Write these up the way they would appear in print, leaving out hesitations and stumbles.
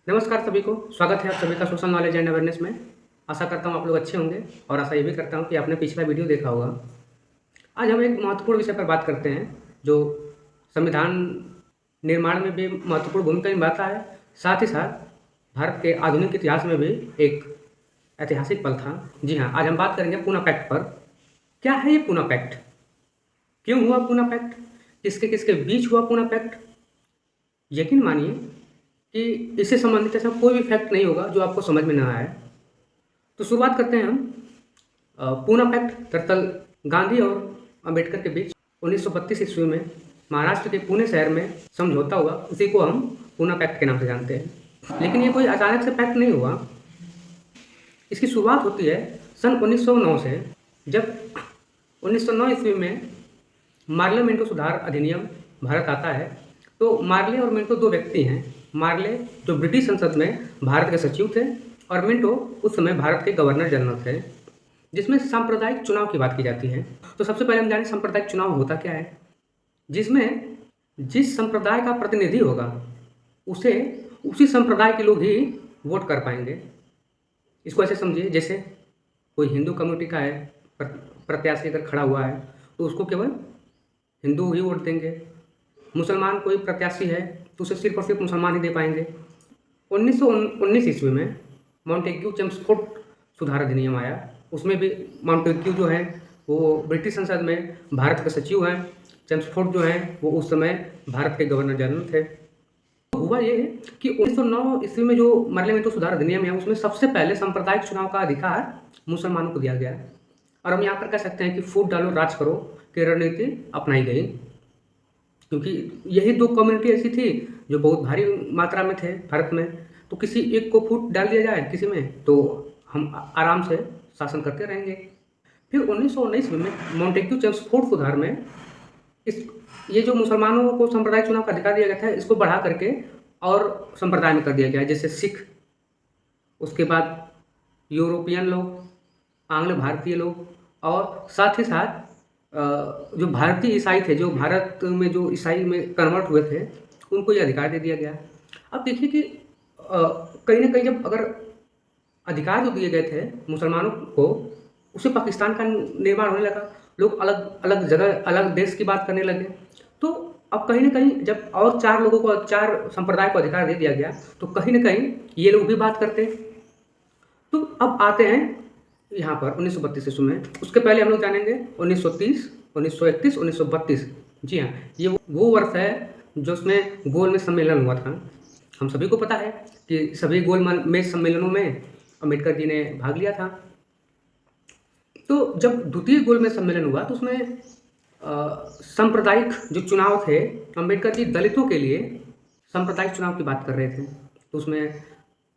नमस्कार सभी को, स्वागत है आप सभी का सोशल नॉलेज एंड अवेयरनेस में। आशा करता हूँ आप लोग अच्छे होंगे और आशा ये भी करता हूँ कि आपने पिछला वीडियो देखा होगा। आज हम एक महत्वपूर्ण विषय पर बात करते हैं जो संविधान निर्माण में भी महत्वपूर्ण भूमिका निभाता है, साथ ही साथ भारत के आधुनिक इतिहास में भी एक ऐतिहासिक पल था। जी हाँ, आज हम बात करेंगे पूना पैक्ट पर। क्या है ये पूना पैक्ट? क्यों हुआ पूना पैक्ट? किसके किसके बीच हुआ पूना पैक्ट? यकीन मानिए कि इससे संबंधित ऐसा कोई भी फैक्ट नहीं होगा जो आपको समझ में ना आए। तो शुरुआत करते हैं हम। पूना पैक्ट दरअसल गांधी और अंबेडकर के बीच 1932 ईस्वी में महाराष्ट्र के पुणे शहर में समझौता हुआ। उसी को हम पूना पैक्ट के नाम से जानते हैं। लेकिन ये कोई अचानक से पैक्ट नहीं हुआ। इसकी शुरुआत होती है सन 1909 से, जब 1909 ईस्वी में मार्ले मिंटो सुधार अधिनियम भारत आता है। तो मार्ले और मिंटो दो व्यक्ति हैं। मार्ले जो ब्रिटिश संसद में भारत के सचिव थे और मिंटो उस समय भारत के गवर्नर जनरल थे, जिसमें सांप्रदायिक चुनाव की बात की जाती है। तो सबसे पहले हम जानें सांप्रदायिक चुनाव होता क्या है, जिसमें जिस संप्रदाय का प्रतिनिधि होगा उसे उसी संप्रदाय के लोग ही वोट कर पाएंगे। इसको ऐसे समझिए, जैसे कोई हिंदू कम्युनिटी का है प्रत्याशी अगर खड़ा हुआ है तो उसको केवल हिंदू ही वोट देंगे। मुसलमान कोई प्रत्याशी है तो उसे सिर्फ और सिर्फ मुसलमान ही दे पाएंगे। 1919 ईस्वी में मॉन्टेग्यू चेम्सफोर्ड सुधार अधिनियम आया। उसमें भी मॉन्टेग्यू जो है वो ब्रिटिश संसद में भारत के सचिव हैं। चेम्सफोर्ड जो हैं वो उस समय भारत के गवर्नर जनरल थे। तो हुआ ये कि 1909 ईस्वी में जो मार्ले मिंटो सुधार अधिनियम है उसमें सबसे पहले सांप्रदायिक चुनाव का अधिकार मुसलमानों को दिया गया। और हम यहाँ पर कह सकते हैं कि फूट डालो राज करो की रणनीति अपनाई गई, क्योंकि यही दो कम्युनिटी ऐसी थी जो बहुत भारी मात्रा में थे भारत में। तो किसी एक को फूट डाल दिया जाए किसी में तो हम आराम से शासन करते रहेंगे। फिर 1919 में मॉन्टेग्यू चेम्सफोर्ड सुधार में ये जो मुसलमानों को सांप्रदायिक चुनाव का अधिकार दिया गया था, इसको बढ़ा करके और संप्रदाय में कर दिया गया, जैसे सिख, उसके बाद यूरोपियन लोग, आंग्ल भारतीय लोग, और साथ ही साथ जो भारतीय ईसाई थे, जो भारत में जो ईसाई में कन्वर्ट हुए थे, उनको ये अधिकार दे दिया गया। अब देखिए कि कहीं ना कहीं जब अगर अधिकार जो दिए गए थे मुसलमानों को, उसे पाकिस्तान का निर्माण होने लगा। लोग अलग अलग जगह अलग देश की बात करने लगे। तो अब कहीं ना कहीं जब और चार लोगों को, चार संप्रदाय को अधिकार दे दिया गया, तो कहीं ना कहीं ये लोग भी बात करते। तो अब आते हैं यहाँ पर 1932 ईस्वी में। उसके पहले हम लोग जानेंगे 1930, 1931, 1932। जी हाँ, ये वो वर्ष है जो उसमें गोलमेज सम्मेलन हुआ था। हम सभी को पता है कि सभी गोलमेज सम्मेलनों में अम्बेडकर जी ने भाग लिया था। तो जब द्वितीय गोलमेज सम्मेलन हुआ तो उसमें सांप्रदायिक जो चुनाव थे, अम्बेडकर जी दलितों के लिए सांप्रदायिक चुनाव की बात कर रहे थे। तो उसमें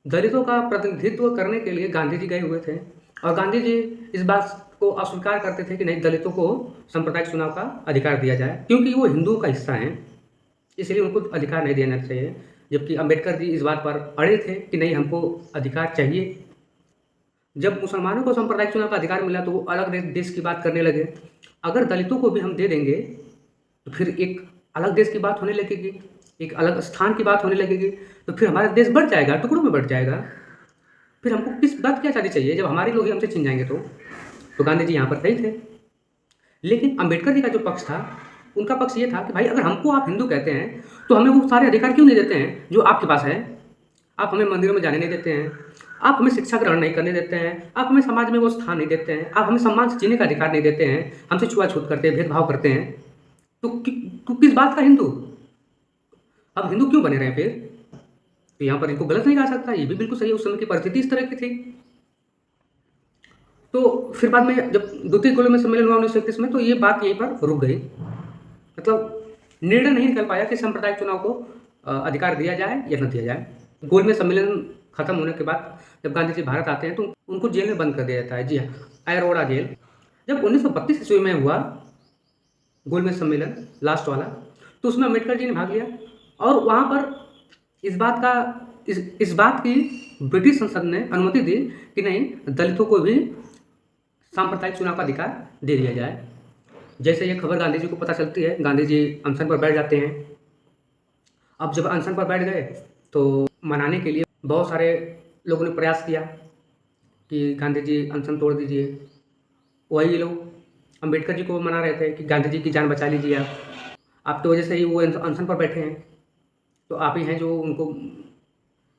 दलितों का प्रतिनिधित्व करने के लिए गांधी जी गए हुए थे और गांधी जी इस बात को अस्वीकार करते थे कि नहीं, दलितों को सांप्रदायिक चुनाव का अधिकार दिया जाए, क्योंकि वो हिंदुओं का हिस्सा हैं, इसलिए उनको अधिकार नहीं देना चाहिए। जबकि अम्बेडकर जी इस बात पर अड़े थे कि नहीं, हमको अधिकार चाहिए। जब मुसलमानों को सांप्रदायिक चुनाव का अधिकार मिला तो वो अलग देश की बात करने लगे। अगर दलितों को भी हम दे देंगे तो फिर एक अलग देश की बात होने लगेगी, एक अलग स्थान की बात होने लगेगी, तो फिर हमारा देश बढ़ जाएगा, टुकड़ों में बढ़ जाएगा। फिर हमको किस बात की आज़ादी चाहिए जब हमारे लोग ही हमसे छीन जाएंगे? तो गांधी जी यहाँ पर सही थे। लेकिन अम्बेडकर जी का जो पक्ष था, उनका पक्ष ये था कि भाई, अगर हमको आप हिंदू कहते हैं तो हमें वो सारे अधिकार क्यों नहीं देते हैं जो आपके पास है? आप हमें मंदिरों में जाने नहीं देते हैं, आप हमें शिक्षा ग्रहण नहीं करने देते हैं, आप हमें समाज में वो स्थान नहीं देते हैं, आप हमें सम्मान से जीने का अधिकार नहीं देते हैं, हमसे छुआछूत करते हैं, भेदभाव करते हैं। तो किस बात का हिंदू? अब हिंदू क्यों बने रहे फिर? तो यहाँ पर इनको गलत नहीं कहा सकता, ये भी बिल्कुल सही है। उस समय की परिस्थिति इस तरह की थी। तो फिर बाद में जब द्वितीय गोलमेज सम्मेलन हुआ 1931 में, तो ये बात यहीं पर रुक गई। मतलब निर्णय नहीं निकल पाया कि सांप्रदायिक चुनाव को अधिकार दिया जाए या न दिया जाए। गोलमेज सम्मेलन खत्म होने के बाद जब गांधी जी भारत आते हैं तो उनको जेल में बंद कर दिया जाता है। जी हाँ, अरोड़ा जेल। जब 1932 ईस्वी में हुआ गोलमेज सम्मेलन लास्ट वाला, तो उसमें अम्बेडकर जी ने भाग लिया और वहाँ पर इस बात की ब्रिटिश संसद ने अनुमति दी कि नहीं, दलितों को भी सांप्रदायिक चुनाव का अधिकार दे दिया जाए। जैसे ये खबर गांधी जी को पता चलती है, गांधी जी अनशन पर बैठ जाते हैं। अब जब अनशन पर बैठ गए तो मनाने के लिए बहुत सारे लोगों ने प्रयास किया कि गांधी जी अनशन तोड़ दीजिए। वही लोग अम्बेडकर जी को मना रहे थे कि गांधी जी की जान बचा लीजिए आप। आपकी वजह से ही वो अनशन पर बैठे हैं, तो आप ही हैं जो उनको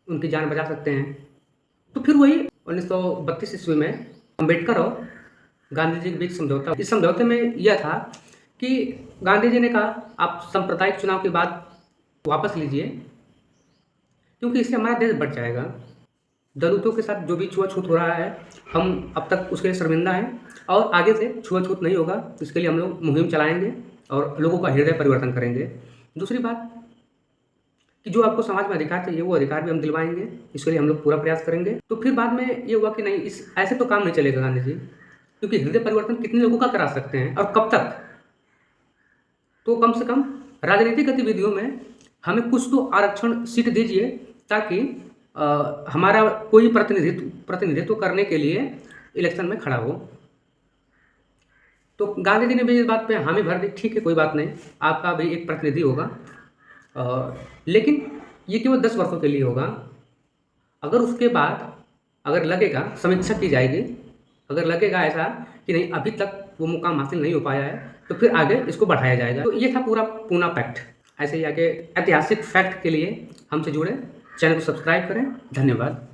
उनकी जान बचा सकते हैं। तो फिर वही 1932 ईस्वी में अम्बेडकर और गांधी जी के बीच समझौता। इस समझौते में यह था कि गांधी जी ने कहा आप सांप्रदायिक चुनाव की बात वापस लीजिए, क्योंकि इससे हमारा देश बढ़ जाएगा। दलितों के साथ जो भी छुआछूत हो रहा है, हम अब तक उसके लिए शर्मिंदा हैं और आगे से छुआछूत नहीं होगा। इसके लिए हम लोग मुहिम चलाएंगे और लोगों का हृदय परिवर्तन करेंगे। दूसरी बात कि जो आपको समाज में अधिकार चाहिए वो अधिकार भी हम दिलवाएंगे, इसके लिए हम लोग पूरा प्रयास करेंगे। तो फिर बाद में ये हुआ कि नहीं, इस ऐसे तो काम नहीं चलेगा गांधी जी, क्योंकि हृदय परिवर्तन कितने लोगों का करा सकते हैं और कब तक। तो कम से कम राजनीतिक गतिविधियों में हमें कुछ तो आरक्षण सीट दीजिए, ताकि हमारा कोई प्रतिनिधित्व करने के लिए इलेक्शन में खड़ा हो। तो गांधी जी ने भी इस बात पे हामी भर दी, ठीक है कोई बात नहीं, आपका भी एक प्रतिनिधि होगा, लेकिन ये केवल 10 वर्षों के लिए होगा। अगर उसके बाद अगर लगेगा, समीक्षा की जाएगी, अगर लगेगा ऐसा कि नहीं अभी तक वो मुकाम हासिल नहीं हो पाया है, तो फिर आगे इसको बढ़ाया जाएगा। तो ये था पूरा पूना फैक्ट। ऐसे ही आगे ऐतिहासिक फैक्ट के लिए हमसे जुड़े, चैनल को सब्सक्राइब करें। धन्यवाद।